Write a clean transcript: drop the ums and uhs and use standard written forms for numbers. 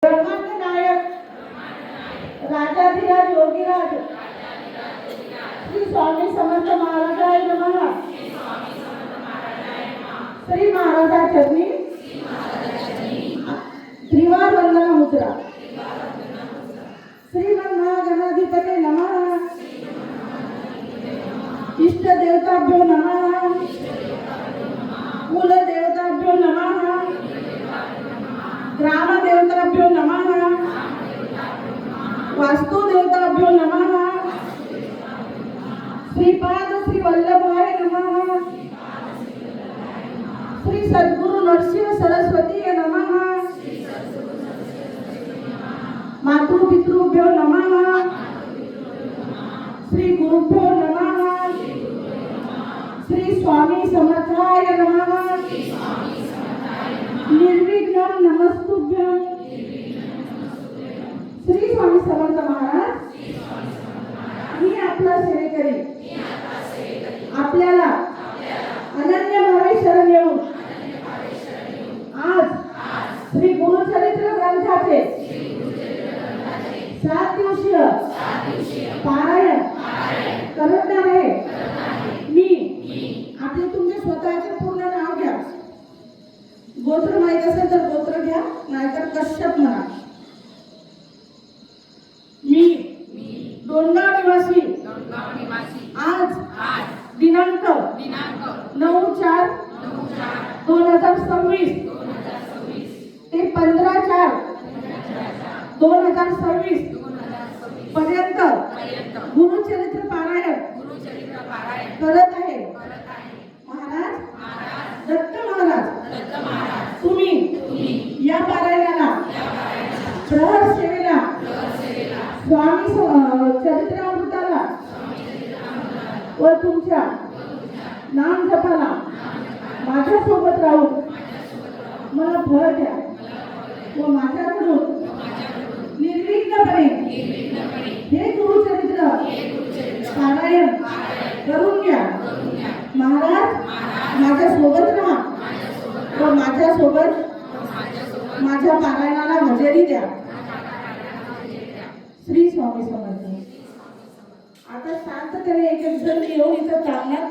ब्रह्मांड नायक राजाधिराज योगीराज श्री स्वामी समर्थ महाराजाय नमः। श्री महाराजा चरणी त्रिवार वंदना मुद्रा। श्रीमन्महागणाधिपते नमः। इष्ट देवताभ्यो नमः। कुल देवताभ्यो नमः। ग्राम देवताभ्यो नमः। वास्तु देवताभ्यो नमः। श्रीपाद श्री वल्लभाय नमः। श्री सद्गुरु नरसिंह सरस्वती नमः। मातृ पितृभ्यो नमः। श्री गुरुभ्यो नमः। श्री स्वामी समर्थाय नमः। निर्विघ्नं नमस्तुभ्यं। श्री स्वामी समर्थ महाराज मी आपला सेवेकरी आपल्याला अनन्य भावे शरण येऊन आज श्री गुरुचरित्र ग्रंथाचे 7 दिवसीय पारायण करणार आहे। मी आपले तुमचे स्वतःचे पूर्ण नाव घ्या। गोत्र माहित असेल तर गोत्र घ्या, नाहीतर कश्यप म्हणा। मी डोंगराव निवासी आज दिनांक 9/4/2026 ते 15/4/2026 पर्यंत गुरुचरित्र पारायण करत आहे। महाराज दत्त महाराज तुम्ही या पारायणाला प्रहर सेवेला स्वामी चरित्रामृताला व तुमच्या नाम जपाला माझ्या सोबत राहून मला फळ द्या व माझ्याकडून निर्विघ्नपणे हे गुरुचरित्र पारायण करून घ्या। महाराज माझ्या सोबत राहा व माझ्या सोबत माझ्या पारायणाला हजेरी द्या। श्री स्वामी समर्थ। आता शांततेने एक एक जण येऊन इथं चालण्यात